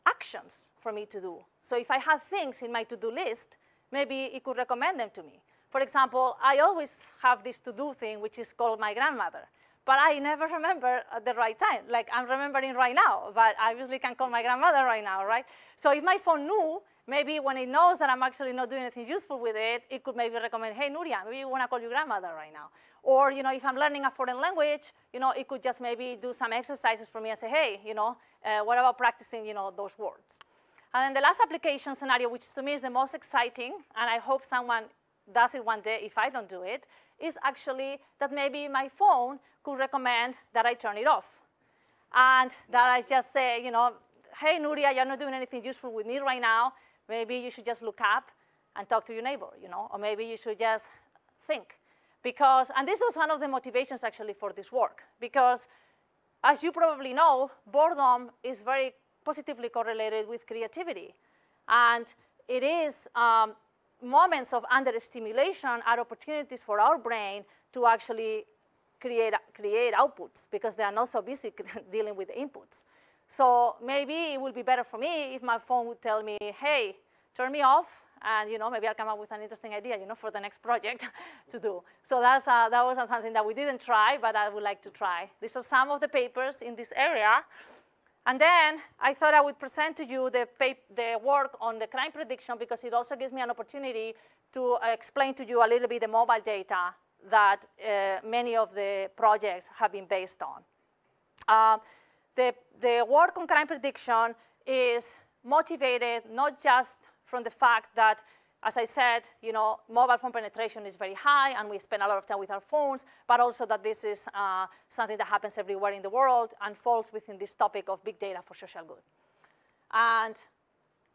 actions for me to do. So if I have things in my to-do list, maybe it could recommend them to me. For example, I always have this to-do thing, which is called my grandmother. But I never remember at the right time. Like, I'm remembering right now, but I obviously can call my grandmother right now, right? So if my phone knew, maybe when it knows that I'm actually not doing anything useful with it, it could maybe recommend, hey, Nuria, maybe you want to call your grandmother right now. Or if I'm learning a foreign language, it could just maybe do some exercises for me and say, hey, what about practicing those words? And then the last application scenario, which to me is the most exciting, and I hope someone does it one day if I don't do it, is actually that maybe my phone could recommend that I turn it off. And that I just say, hey, Nuria, you're not doing anything useful with me right now. Maybe you should just look up and talk to your neighbor, or maybe you should just think. Because, and this was one of the motivations actually for this work, because as you probably know, boredom is very positively correlated with creativity. And it is moments of understimulation are opportunities for our brain to actually create outputs, because they are not so busy dealing with inputs. So maybe it would be better for me if my phone would tell me, hey, turn me off, and maybe I'll come up with an interesting idea, for the next project to do. So that was something that we didn't try, but I would like to try. These are some of the papers in this area. And then I thought I would present to you the work on the crime prediction, because it also gives me an opportunity to explain to you a little bit the mobile data that many of the projects have been based on. The work on crime prediction is motivated not just from the fact that, as I said, mobile phone penetration is very high, and we spend a lot of time with our phones, but also that this is something that happens everywhere in the world and falls within this topic of big data for social good. And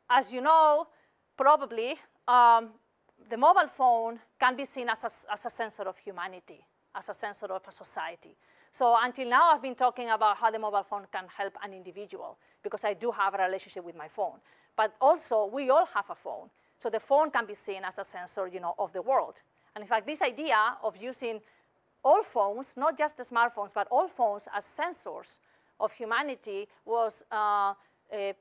as you know, probably, the mobile phone can be seen as a sensor of humanity, as a sensor of a society. So until now, I've been talking about how the mobile phone can help an individual, because I do have a relationship with my phone. But also, we all have a phone. So the phone can be seen as a sensor, of the world. And in fact, this idea of using all phones, not just the smartphones, but all phones as sensors of humanity was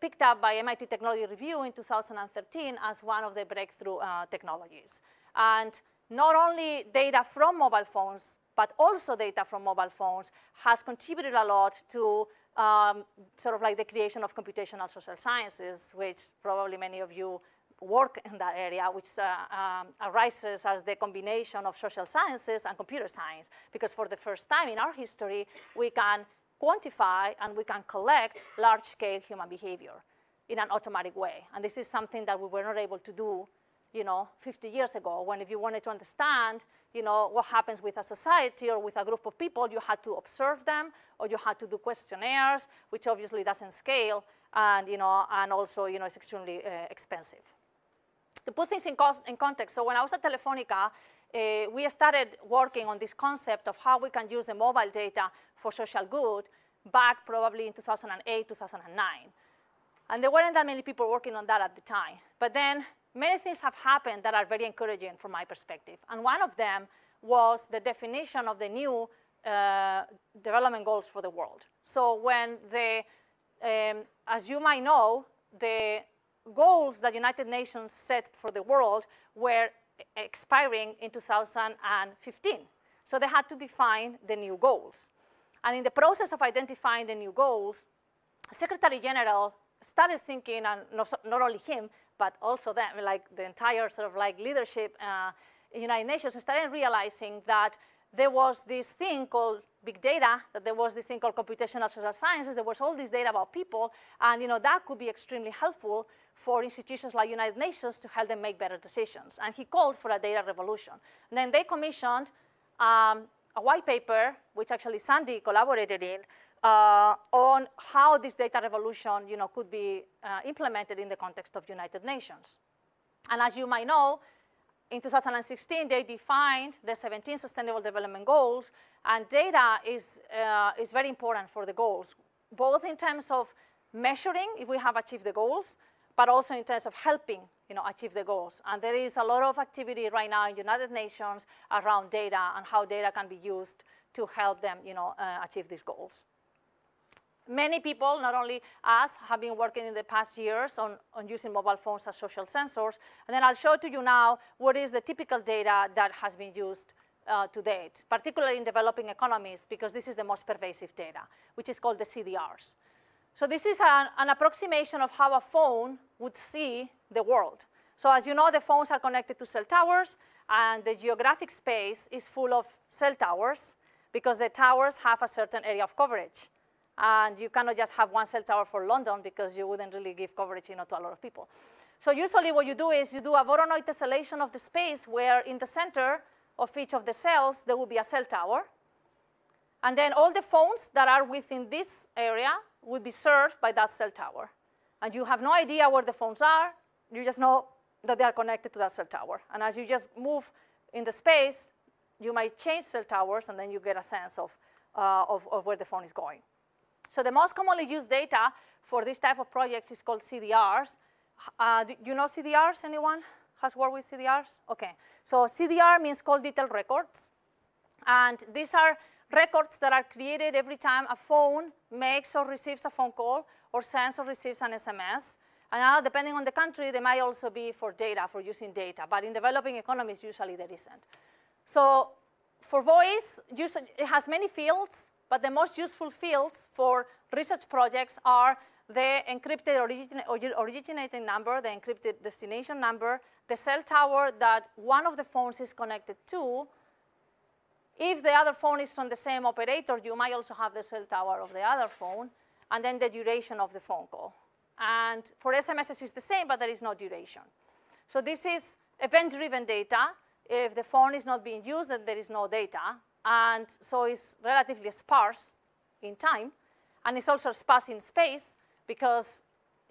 picked up by MIT Technology Review in 2013 as one of the breakthrough technologies. And not only data from mobile phones, but also data from mobile phones has contributed a lot to sort of like the creation of computational social sciences, which probably many of you work in that area, which arises as the combination of social sciences and computer science, because for the first time in our history, we can quantify and we can collect large-scale human behavior in an automatic way. And this is something that we were not able to do 50 years ago, when if you wanted to understand what happens with a society or with a group of people, you had to observe them, or you had to do questionnaires, which obviously doesn't scale, and and also it's extremely expensive. To put things in context, so when I was at Telefonica, we started working on this concept of how we can use the mobile data for social good back probably in 2008, 2009. And there weren't that many people working on that at the time. But then many things have happened that are very encouraging from my perspective. And one of them was the definition of the new development goals for the world. So when as you might know, the goals that United Nations set for the world were expiring in 2015. So they had to define the new goals. And in the process of identifying the new goals, Secretary General started thinking, and not only him, but also them, like the entire sort of like leadership in United Nations, started realizing that there was this thing called big data, that there was this thing called computational social sciences, there was all this data about people, and that could be extremely helpful for institutions like United Nations to help them make better decisions. And he called for a data revolution. And then they commissioned a white paper, which actually Sandy collaborated in, on how this data revolution could be implemented in the context of United Nations. And as you might know, in 2016, they defined the 17 Sustainable Development Goals, and data is very important for the goals, both in terms of measuring if we have achieved the goals, but also in terms of helping achieve the goals. And there is a lot of activity right now in United Nations around data and how data can be used to help them achieve these goals. Many people, not only us, have been working in the past years on using mobile phones as social sensors. And then I'll show to you now what is the typical data that has been used to date, particularly in developing economies, because this is the most pervasive data, which is called the CDRs. So this is an approximation of how a phone would see the world. So as you know, the phones are connected to cell towers, and the geographic space is full of cell towers because the towers have a certain area of coverage. And you cannot just have one cell tower for London because you wouldn't really give coverage to a lot of people. So usually what you do is you do a Voronoi tessellation of the space where in the center of each of the cells, there will be a cell tower. And then all the phones that are within this area would be served by that cell tower. And you have no idea where the phones are. You just know that they are connected to that cell tower. And as you just move in the space, you might change cell towers, and then you get a sense of where the phone is going. So the most commonly used data for this type of projects is called CDRs. Do you know CDRs? Anyone has worked with CDRs? OK. So CDR means call detailed records. And these are records that are created every time a phone makes or receives a phone call or sends or receives an SMS. And now, depending on the country, they might also be for data, for using data. But in developing economies, usually there isn't. So for voice, it has many fields. But the most useful fields for research projects are the encrypted originating number, the encrypted destination number, the cell tower that one of the phones is connected to. If the other phone is on the same operator, you might also have the cell tower of the other phone, and then the duration of the phone call. And for SMSs, it's the same, but there is no duration. So this is event-driven data. If the phone is not being used, then there is no data. And so it's relatively sparse in time. And it's also sparse in space because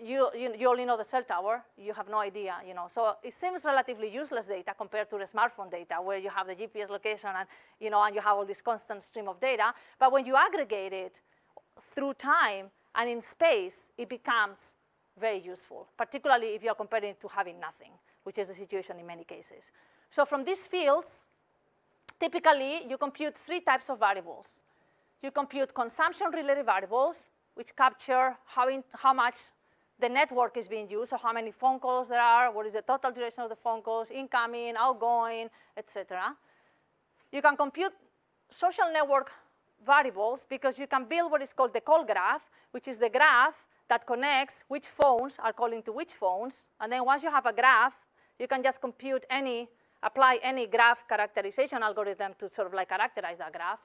you only know the cell tower. You have no idea. So it seems relatively useless data compared to the smartphone data, where you have the GPS location and, and you have all this constant stream of data. But when you aggregate it through time and in space, it becomes very useful, particularly if you're comparing it to having nothing, which is the situation in many cases. So from these fields, typically, you compute 3 types of variables. You compute consumption-related variables, which capture how much the network is being used, so how many phone calls there are, what is the total duration of the phone calls, incoming, outgoing, etc. You can compute social network variables because you can build what is called the call graph, which is the graph that connects which phones are calling to which phones. And then once you have a graph, you can just apply any graph characterization algorithm to sort of like characterize that graph.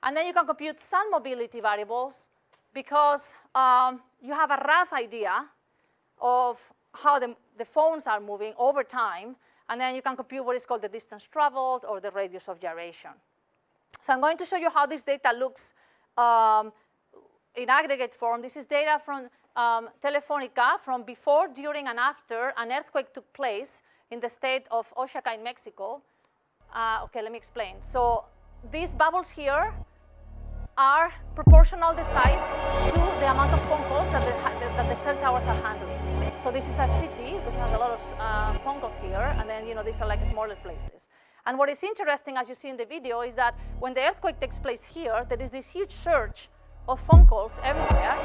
And then you can compute some mobility variables because you have a rough idea of how the phones are moving over time. And then you can compute what is called the distance traveled or the radius of gyration. So I'm going to show you how this data looks in aggregate form. This is data from Telefonica from before, during, and after an earthquake took place in the state of Oaxaca in Mexico. OK, let me explain. So these bubbles here are proportional the size to the amount of phone calls that the cell towers are handling. So this is a city, which has a lot of phone calls here, and then these are like smaller places. And what is interesting, as you see in the video, is that when the earthquake takes place here, there is this huge surge of phone calls everywhere.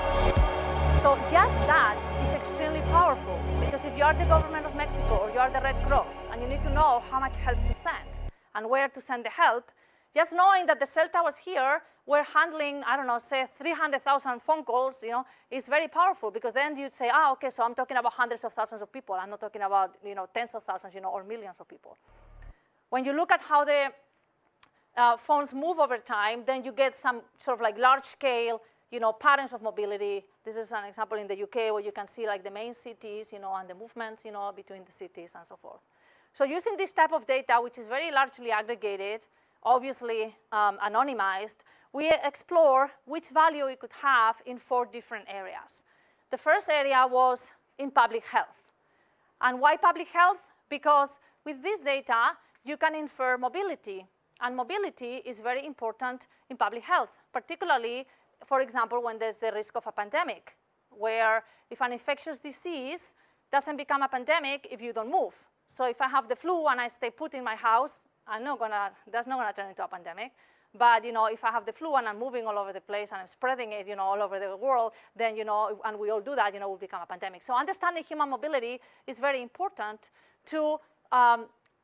So just that is extremely powerful, because if you are the government of Mexico or you are the Red Cross and you need to know how much help to send and where to send the help, just knowing that the cell towers here were handling, I don't know, say 300,000 phone calls, is very powerful, because then you'd say, OK, so I'm talking about hundreds of thousands of people. I'm not talking about tens of thousands, or millions of people. When you look at how the phones move over time, then you get some sort of like large-scale, patterns of mobility. This is an example in the UK where you can see like the main cities, and the movements, between the cities and so forth. So using this type of data, which is very largely aggregated, obviously anonymized, we explore which value it could have in 4 different areas. The first area was in public health. And why public health? Because with this data, you can infer mobility. And mobility is very important in public health, particularly, for example, when there's the risk of a pandemic, where if an infectious disease doesn't become a pandemic if you don't move. So if I have the flu and I stay put in my house, that's not going to turn into a pandemic. But if I have the flu and I'm moving all over the place and I'm spreading it all over the world, then and we all do that, will become a pandemic. So understanding human mobility is very important to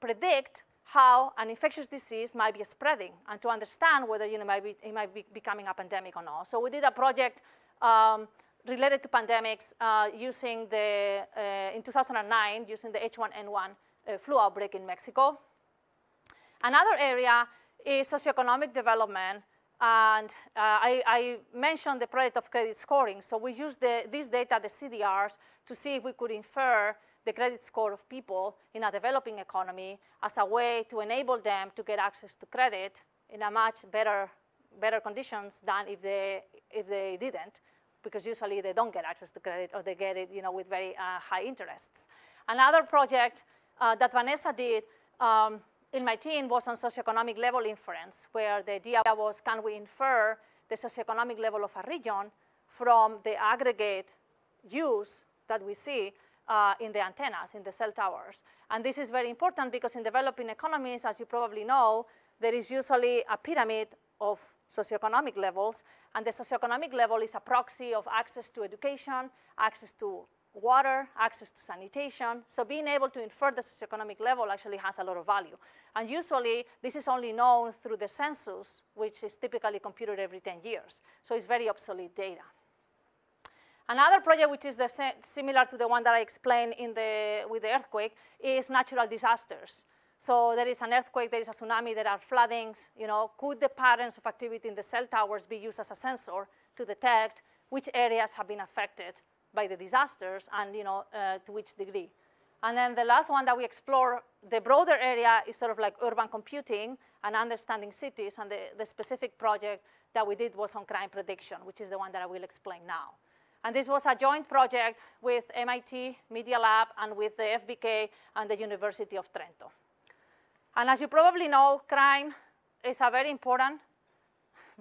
predict how an infectious disease might be spreading and to understand whether it might be becoming a pandemic or not. So we did a project related to pandemics using in 2009, using the H1N1 flu outbreak in Mexico. Another area is socioeconomic development, and I mentioned the project of credit scoring. So we used this data, the CDRs, to see if we could infer the credit score of people in a developing economy as a way to enable them to get access to credit in a much better conditions than if they didn't, because usually they don't get access to credit, or they get it with very high interests. Another project that Vanessa did in my team was on socioeconomic level inference, where the idea was, can we infer the socioeconomic level of a region from the aggregate use that we see in the antennas, in the cell towers. And this is very important because in developing economies, as you probably know, there is usually a pyramid of socioeconomic levels, and the socioeconomic level is a proxy of access to education, access to water, access to sanitation. So being able to infer the socioeconomic level actually has a lot of value. And usually, this is only known through the census, which is typically computed every 10 years. So it's very obsolete data. Another project, which is similar to the one that I explained with the earthquake, is natural disasters. So there is an earthquake, there is a tsunami, there are floodings. Could the patterns of activity in the cell towers be used as a sensor to detect which areas have been affected by the disasters and to which degree? And then the last one that we explore, the broader area, is sort of like urban computing and understanding cities. And the specific project that we did was on crime prediction, which is the one that I will explain now. And this was a joint project with MIT Media Lab and with the FBK and the University of Trento. And as you probably know, crime is a very important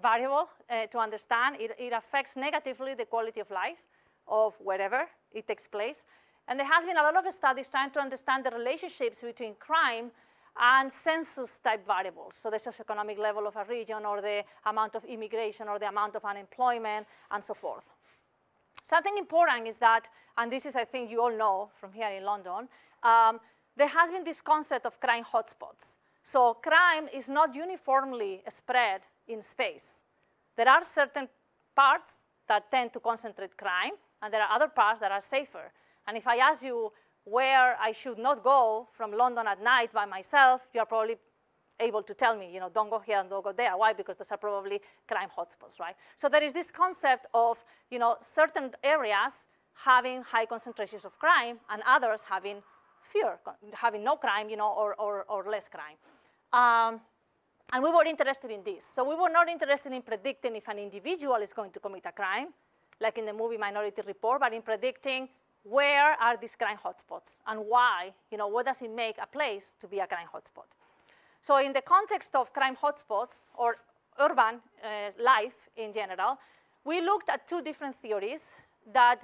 variable to understand. It affects negatively the quality of life of wherever it takes place. And there has been a lot of studies trying to understand the relationships between crime and census-type variables, so the socioeconomic level of a region or the amount of immigration or the amount of unemployment and so forth. Something important is that, and this is, I think you all know from here in London, there has been this concept of crime hotspots. So crime is not uniformly spread in space. There are certain parts that tend to concentrate crime, and there are other parts that are safer. And if I ask you where I should not go from London at night by myself, you're probably able to tell me, don't go here and don't go there. Why? Because those are probably crime hotspots, right? So there is this concept of, certain areas having high concentrations of crime and others having having no crime, or less crime. And we were interested in this. So we were not interested in predicting if an individual is going to commit a crime, like in the movie Minority Report, but in predicting where are these crime hotspots and why, what does it make a place to be a crime hotspot. So in the context of crime hotspots or urban life in general, we looked at two different theories that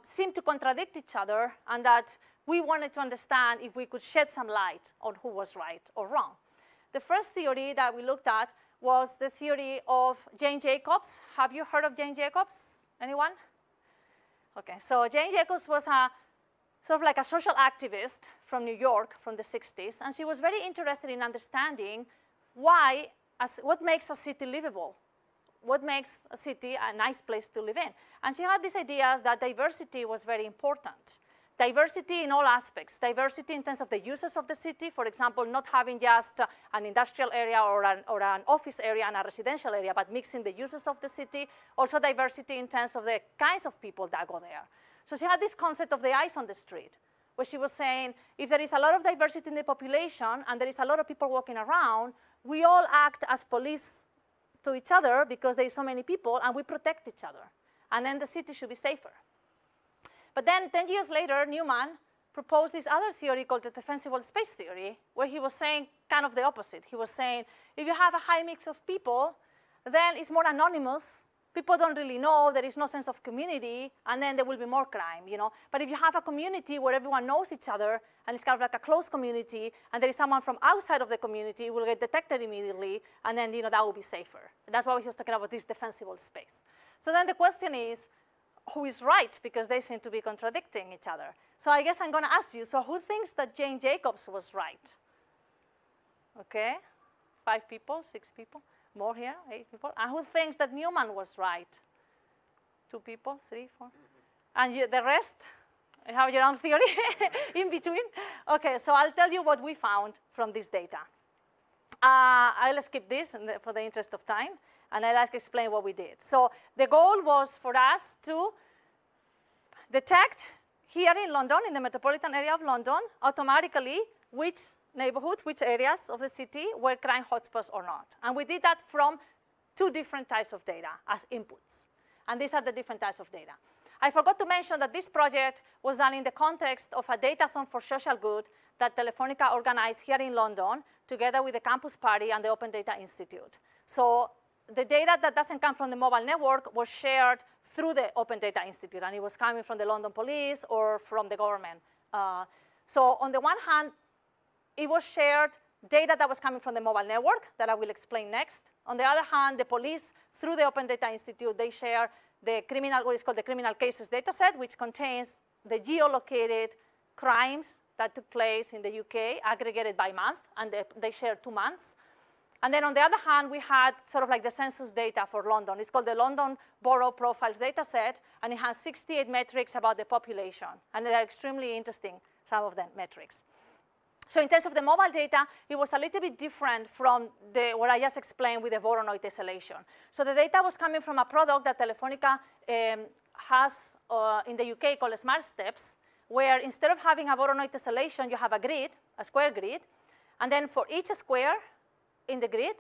seem to contradict each other and that we wanted to understand if we could shed some light on who was right or wrong. The first theory that we looked at was the theory of Jane Jacobs. Have you heard of Jane Jacobs? Anyone? Okay, so Jane Jacobs was sort of like a social activist from New York from the 60s, and she was very interested in understanding what makes a city livable, what makes a city a nice place to live in. And she had these ideas that diversity was very important. Diversity in all aspects, diversity in terms of the uses of the city, for example, not having just an industrial area or an office area and a residential area, but mixing the uses of the city. Also diversity in terms of the kinds of people that go there. So she had this concept of the eyes on the street, where she was saying, if there is a lot of diversity in the population and there is a lot of people walking around, we all act as police to each other because there is so many people and we protect each other. And then the city should be safer. But then 10 years later, Newman proposed this other theory called the defensible space theory, where he was saying kind of the opposite. He was saying, if you have a high mix of people, then it's more anonymous. People don't really know. There is no sense of community, and then there will be more crime, But if you have a community where everyone knows each other, and it's kind of like a closed community, and there is someone from outside of the community who will get detected immediately, and then, that will be safer. And that's why he was talking about this defensible space. So then the question is, who is right, because they seem to be contradicting each other. So I guess I'm going to ask you, so who thinks that Jane Jacobs was right? Okay, 5 people, 6 people, more here, 8 people. And who thinks that Newman was right? 2 people, 3, 4. And the rest, you have your own theory in between? Okay, so I'll tell you what we found from this data. I'll skip this for the interest of time. And I'll explain what we did. So the goal was for us to detect here in London, in the metropolitan area of London, automatically which neighborhoods, which areas of the city were crime hotspots or not. And we did that from 2 different types of data as inputs. And these are the different types of data. I forgot to mention that this project was done in the context of a datathon for social good that Telefonica organized here in London together with the Campus Party and the Open Data Institute. So the data that doesn't come from the mobile network was shared through the Open Data Institute, and it was coming from the London Police or from the government. So on the one hand, it was shared data that was coming from the mobile network that I will explain next. On the other hand, the police, through the Open Data Institute, they share the what is called the criminal cases data set, which contains the geolocated crimes that took place in the UK, aggregated by month, and they share 2 months. And then on the other hand, we had sort of like the census data for London. It's called the London Borough Profiles data set, and it has 68 metrics about the population. And they are extremely interesting, some of the metrics. So in terms of the mobile data, it was a little bit different from what I just explained with the Voronoi tessellation. So the data was coming from a product that Telefonica has in the UK called Smart Steps, where instead of having a Voronoi tessellation, you have a grid, a square grid. And then for each square in the grid,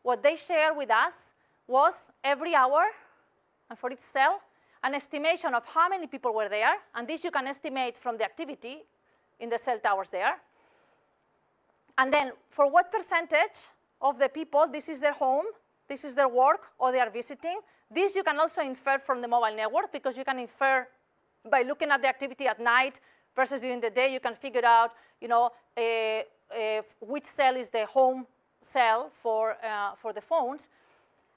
what they shared with us was every hour, and for each cell, an estimation of how many people were there. And this you can estimate from the activity in the cell towers there. And then for what percentage of the people, this is their home, this is their work, or they are visiting. This you can also infer from the mobile network, because you can infer by looking at the activity at night versus during the day. You can figure out, which cell is the home cell for the phones.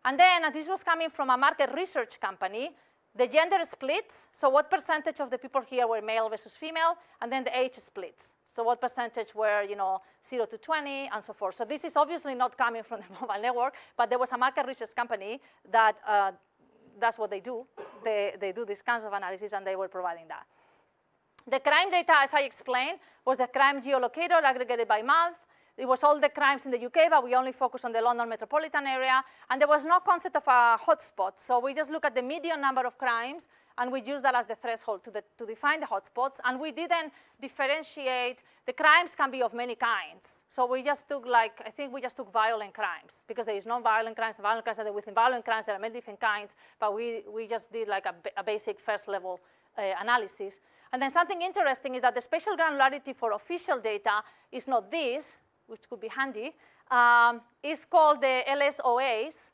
And then, and this was coming from a market research company, the gender splits, so what percentage of the people here were male versus female, and then the age splits. So what percentage were, 0 to 20, and so forth. So this is obviously not coming from the mobile network, but there was a market research company that that's what they do. They do these kinds of analysis, and they were providing that. The crime data, as I explained, was the crime geolocator aggregated by month. It was all the crimes in the UK, but we only focused on the London metropolitan area. And there was no concept of a hotspot. So we just look at the median number of crimes, and we use that as the threshold to define the hotspots. And we didn't differentiate. The crimes can be of many kinds. So we just took, I think we just took violent crimes, because there is non-violent crimes and violent crimes, and within violent crimes there are many different kinds. But we just did a basic first level analysis. And then something interesting is that the spatial granularity for official data is not this, which could be handy. It's called the LSOAs.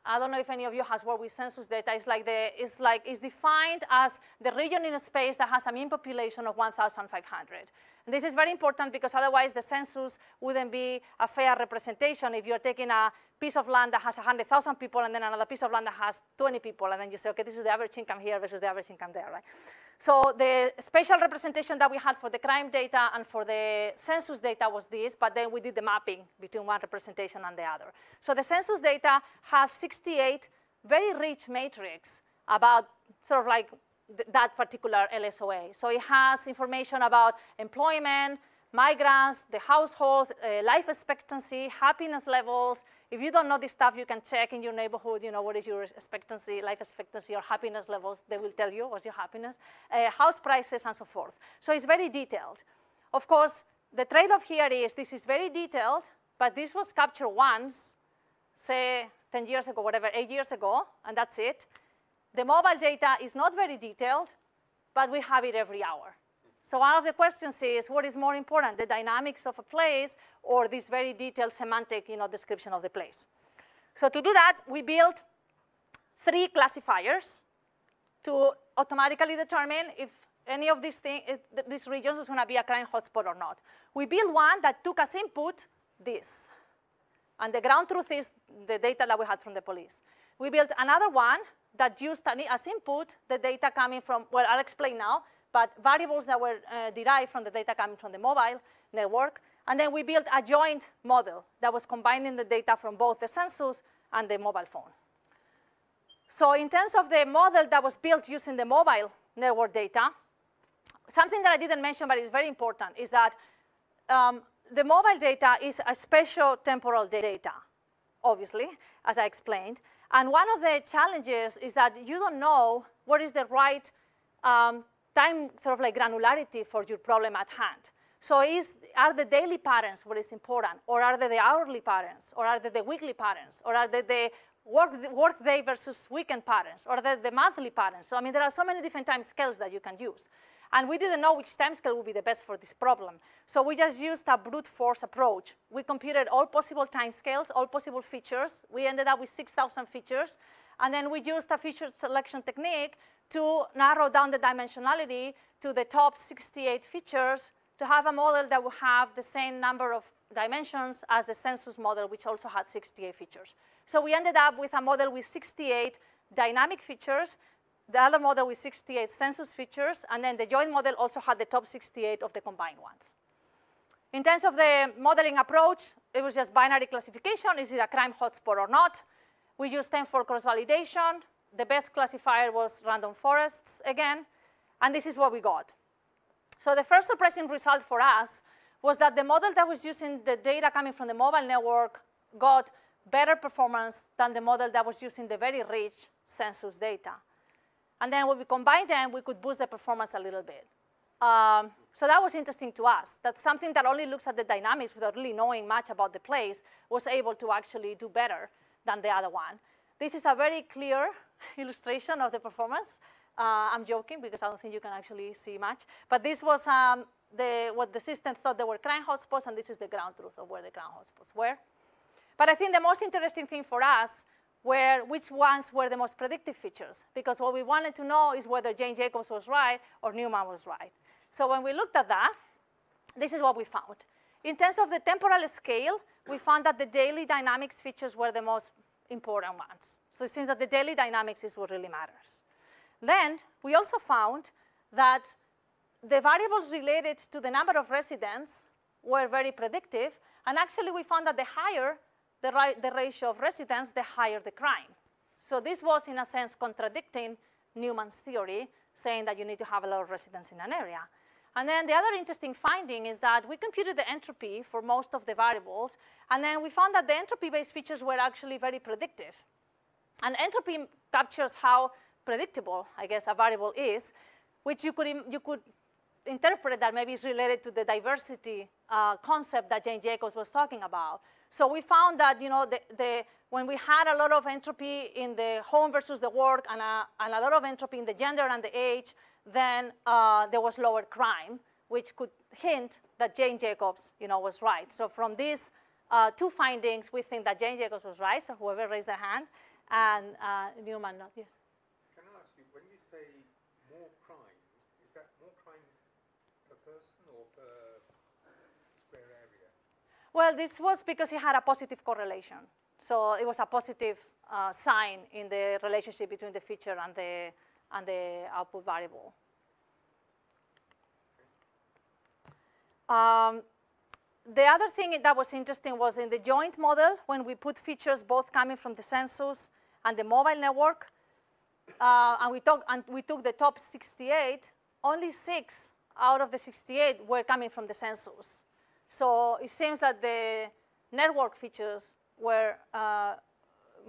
I don't know if any of you has worked with census data. It's defined as the region in a space that has a mean population of 1,500. And this is very important because otherwise the census wouldn't be a fair representation if you're taking a piece of land that has 100,000 people and then another piece of land that has 20 people, and then you say, okay, this is the average income here versus the average income there, right? So the spatial representation that we had for the crime data and for the census data was this, but then we did the mapping between one representation and the other. So the census data has 68 very rich matrix about sort of that particular LSOA. So it has information about employment, migrants, the households, life expectancy, happiness levels. If you don't know this stuff, you can check in your neighborhood, what is your expectancy, life expectancy, or happiness levels. They will tell you what's your happiness, house prices, and so forth. So it's very detailed. Of course, the trade-off here is this is very detailed, but this was captured once, say 10 years ago, whatever, 8 years ago, and that's it. The mobile data is not very detailed, but we have it every hour. So one of the questions is, what is more important, the dynamics of a place or this very detailed semantic description of the place? So to do that, we built 3 classifiers to automatically determine if any of these regions is going to be a crime hotspot or not. We built one that took as input this. And the ground truth is the data that we had from the police. We built another one that used as input the data coming from, well, I'll explain now, but variables that were derived from the data coming from the mobile network. And then we built a joint model that was combining the data from both the census and the mobile phone. So in terms of the model that was built using the mobile network data, something that I didn't mention but is very important is that the mobile data is a spatial temporal data, obviously, as I explained. And one of the challenges is that you don't know what is the right time sort of granularity for your problem at hand. So are the daily patterns what is important, or are they the hourly patterns, or are they the weekly patterns, or are they the work day versus weekend patterns, or are they the monthly patterns? So I mean, there are so many different time scales that you can use. And we didn't know which time scale would be the best for this problem. So we just used a brute force approach. We computed all possible time scales, all possible features. We ended up with 6,000 features. And then we used a feature selection technique to narrow down the dimensionality to the top 68 features to have a model that will have the same number of dimensions as the census model, which also had 68 features. So we ended up with a model with 68 dynamic features, the other model with 68 census features, and then the joint model also had the top 68 of the combined ones. In terms of the modeling approach, it was just binary classification. Is it a crime hotspot or not? We used 10-4 cross-validation. The best classifier was random forests again, and this is what we got. So the first surprising result for us was that the model that was using the data coming from the mobile network got better performance than the model that was using the very rich census data. And then when we combined them, we could boost the performance a little bit. So that was interesting to us, that something that only looks at the dynamics without really knowing much about the place was able to actually do better than the other one. This is a very clear illustration of the performance. I'm joking because I don't think you can actually see much. But this was what the system thought they were crime hotspots, and this is the ground truth of where the crime hotspots were. But I think the most interesting thing for us were which ones were the most predictive features, because what we wanted to know is whether Jane Jacobs was right or Newman was right. So when we looked at that, this is what we found. in terms of the temporal scale, we found that the daily dynamics features were the most important ones. So it seems that the daily dynamics is what really matters. Then we also found that the variables related to the number of residents were very predictive. And actually, we found that the higher the ratio of residents, the higher the crime. So this was, in a sense, contradicting Newman's theory, saying that you need to have a lot of residents in an area. And then the other interesting finding is that we computed the entropy for most of the variables, and then we found that the entropy-based features were actually very predictive. And entropy captures how predictable, I guess, a variable is, which you could interpret that maybe is related to the diversity concept that Jane Jacobs was talking about. So we found that, you know, when we had a lot of entropy in the home versus the work and a lot of entropy in the gender and the age, then there was lower crime, which could hint that Jane Jacobs, you know, was right. So from these two findings, we think that Jane Jacobs was right. So whoever raised their hand, and Newman, not yes. Can I ask you, when you say more crime, is that more crime per person or per square area? Well, this was because he had a positive correlation. So it was a positive sign in the relationship between the feature and the output variable. The other thing that was interesting was in the joint model, when we put features both coming from the census and the mobile network, and we took the top 68, only 6 out of the 68 were coming from the census. So it seems that the network features were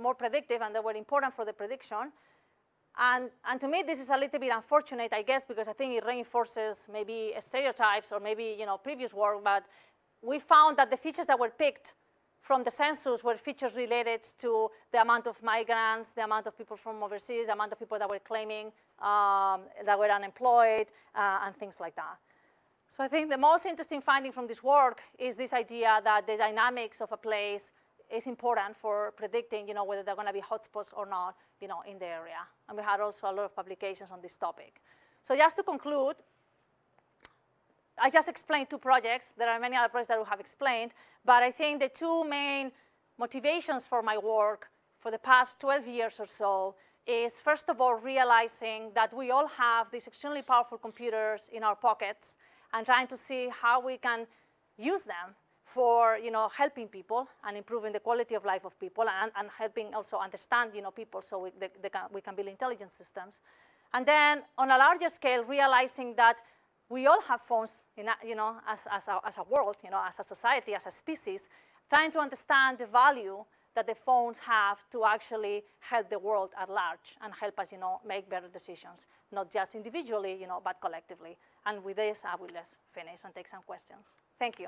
more predictive, and they were important for the prediction. And to me, this is a little bit unfortunate, I guess, because I think it reinforces maybe stereotypes or maybe, you know, previous work. But we found that the features that were picked from the census were features related to the amount of migrants, the amount of people from overseas, the amount of people that were claiming that were unemployed, and things like that. So I think the most interesting finding from this work is this idea that the dynamics of a place is important for predicting, you know, whether they're going to be hotspots or not, you know, in the area. And we had also a lot of publications on this topic. So just to conclude, I just explained 2 projects. There are many other projects that we have explained, but I think the 2 main motivations for my work for the past 12 years or so is, first of all, realizing that we all have these extremely powerful computers in our pockets and trying to see how we can use them for, you know, helping people and improving the quality of life of people, and helping also understand, you know, people so we can build intelligent systems. And then on a larger scale, realizing that we all have phones, you know, as a world, you know, as a society, as a species, trying to understand the value that the phones have to actually help the world at large and help us, you know, make better decisions, not just individually, you know, but collectively. And with this, I will just finish and take some questions. Thank you.